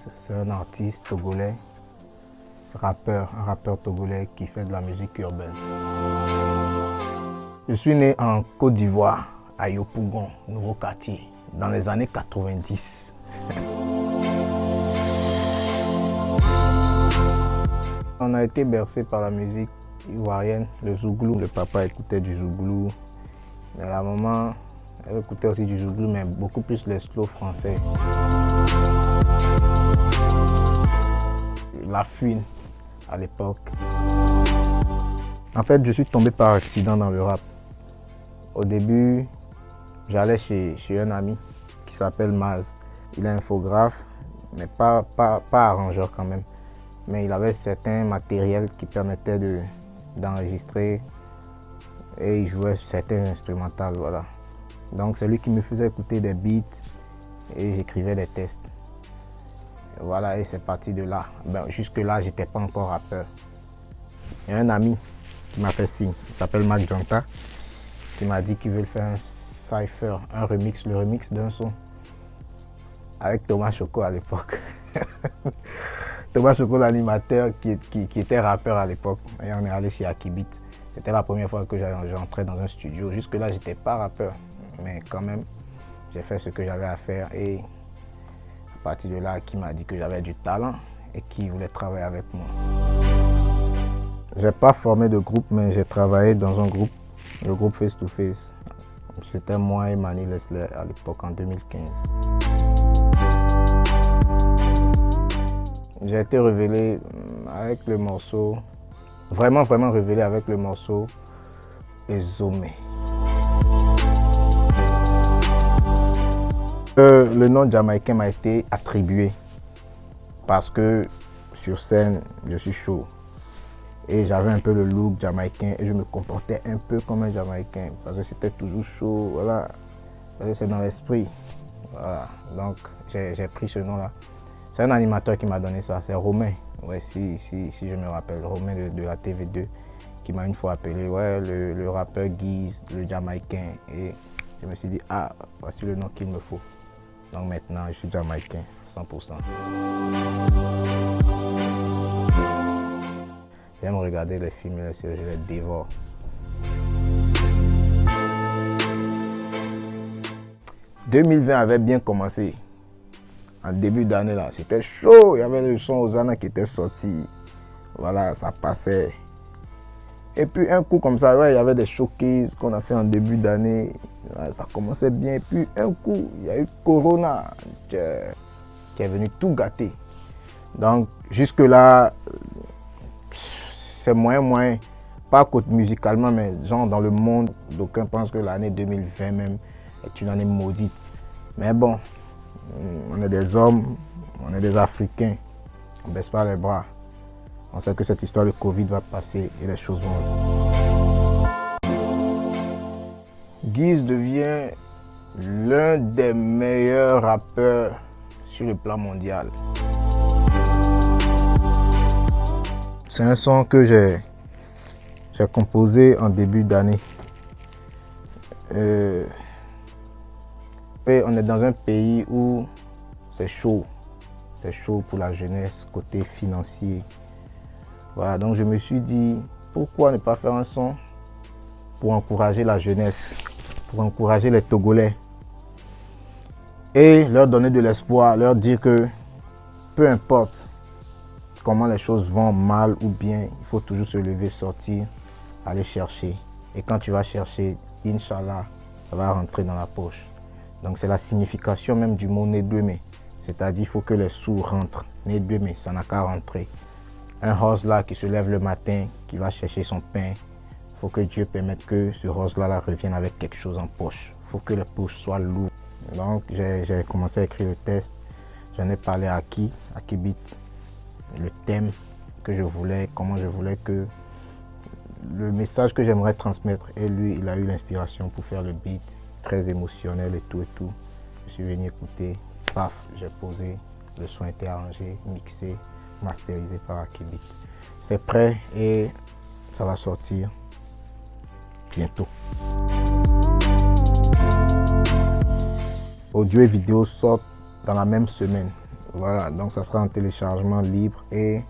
Giz, c'est un artiste togolais, un rappeur togolais qui fait de la musique urbaine. Je suis né en Côte d'Ivoire, à Yopougon, nouveau quartier, dans les années 90. On a été bercé par la musique ivoirienne, le zouglou. Le papa écoutait du zouglou, mais la maman, elle écoutait aussi du zouglou, mais beaucoup plus les slow français. La fouine à l'époque. En fait, je suis tombé par accident dans le rap. Au début, j'allais chez un ami qui s'appelle Maz. Il est infographe, mais pas arrangeur quand même. Mais il avait certains matériels qui permettaient d'enregistrer et il jouait certains instrumentales, voilà. Donc c'est lui qui me faisait écouter des beats et j'écrivais des textes. Voilà, et c'est parti de là. Jusque-là, je n'étais pas encore rappeur. Il y a un ami qui m'a fait signe, il s'appelle Mac Jonta, qui m'a dit qu'il veut faire un cypher, un remix, le remix d'un son avec Thomas Choco à l'époque. Thomas Choco, l'animateur qui était rappeur à l'époque. Et on est allé chez Akibit. C'était la première fois que j'entrais dans un studio. Jusque-là, je n'étais pas rappeur, mais quand même, j'ai fait ce que j'avais à faire. Et à partir de là, qui m'a dit que j'avais du talent et qui voulait travailler avec moi. Je n'ai pas formé de groupe, mais j'ai travaillé dans un groupe, le groupe Face to Face. C'était moi et Manny Leslie à l'époque, en 2015. J'ai été révélé avec le morceau, vraiment révélé avec le morceau Ezomé. Le nom jamaïcain m'a été attribué parce que sur scène, je suis chaud. Et j'avais un peu le look jamaïcain et je me comportais un peu comme un jamaïcain parce que c'était toujours chaud, voilà. C'est dans l'esprit. Voilà. Donc j'ai pris ce nom-là. C'est un animateur qui m'a donné ça, c'est Romain. Ouais, si je me rappelle, Romain de la TV2 qui m'a une fois appelé, ouais, le rappeur Giz, le jamaïcain. Et je me suis dit, ah, voici le nom qu'il me faut. Donc maintenant, je suis jamaïcain, 100%. J'aime regarder les films et les séries, je les dévore. « 2020 avait bien commencé. En début d'année, là, c'était chaud. Il y avait le son Hosanna qui était sorti. Voilà, ça passait. Et puis un coup comme ça, ouais, il y avait des showcases qu'on a fait en début d'année. Ouais, ça commençait bien. Et puis un coup, il y a eu Corona qui est venu tout gâter. Donc jusque-là, c'est moyen. Pas musicalement, mais genre dans le monde, d'aucuns pensent que l'année 2020 même est une année maudite. Mais bon, on est des hommes, on est des Africains, on ne baisse pas les bras. On sait que cette histoire de Covid va passer et les choses vont. Giz devient l'un des meilleurs rappeurs sur le plan mondial. C'est un son que j'ai composé en début d'année. Et on est dans un pays où c'est chaud. C'est chaud pour la jeunesse, côté financier. Voilà, donc je me suis dit, pourquoi ne pas faire un son pour encourager la jeunesse, pour encourager les Togolais et leur donner de l'espoir, leur dire que peu importe comment les choses vont mal ou bien, il faut toujours se lever, sortir, aller chercher. Et quand tu vas chercher, Inch'Allah, ça va rentrer dans la poche. Donc c'est la signification même du mot Nedweme. C'est-à-dire qu'il faut que les sous rentrent. Nedweme, ça n'a qu'à rentrer. Un hustler qui se lève le matin, qui va chercher son pain, il faut que Dieu permette que ce hustler revienne avec quelque chose en poche. Il faut que les poches soient lourdes. Donc j'ai commencé à écrire le texte. J'en ai parlé à Akibit, le thème que je voulais, comment je voulais que le message que j'aimerais transmettre. Et lui, il a eu l'inspiration pour faire le beat. Très émotionnel et tout. Je suis venu écouter, paf, j'ai posé, le son était arrangé, mixé, masterisé par Akibit. C'est prêt et ça va sortir bientôt. Audio et vidéo sortent dans la même semaine. Voilà, donc ça sera en téléchargement libre et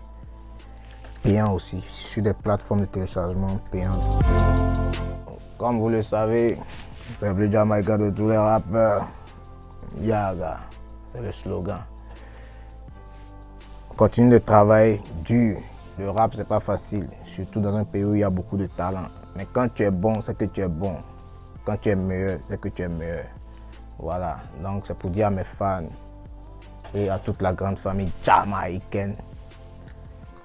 payant aussi, sur des plateformes de téléchargement payantes. Comme vous le savez, c'est le Jamaïcain de tous les rappeurs. Yaga, c'est le slogan. On continue de travailler dur. Le rap, c'est pas facile, surtout dans un pays où il y a beaucoup de talent. Mais quand tu es bon, c'est que tu es bon. Quand tu es meilleur, c'est que tu es meilleur. Voilà, donc c'est pour dire à mes fans et à toute la grande famille jamaïcaine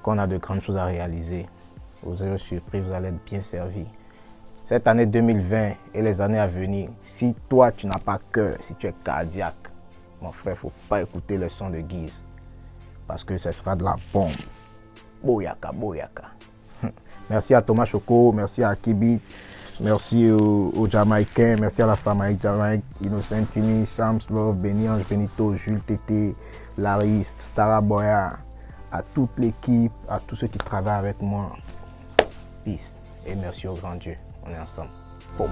qu'on a de grandes choses à réaliser. Vous allez être surpris, vous allez être bien servis. Cette année 2020 et les années à venir, si toi tu n'as pas cœur, si tu es cardiaque, mon frère, il ne faut pas écouter les sons de Guise. Parce que ce sera de la bombe. Boyaka, boyaka. Merci à Thomas Choco, merci à Kibit, merci aux Jamaïcains, merci à la famille Jamaïque, Innocentini, Shams Love, Benny Ange Benito, Jules Tété, Laris, Stara Boya, à toute l'équipe, à tous ceux qui travaillent avec moi. Peace et merci au grand Dieu. On est ensemble. Boum.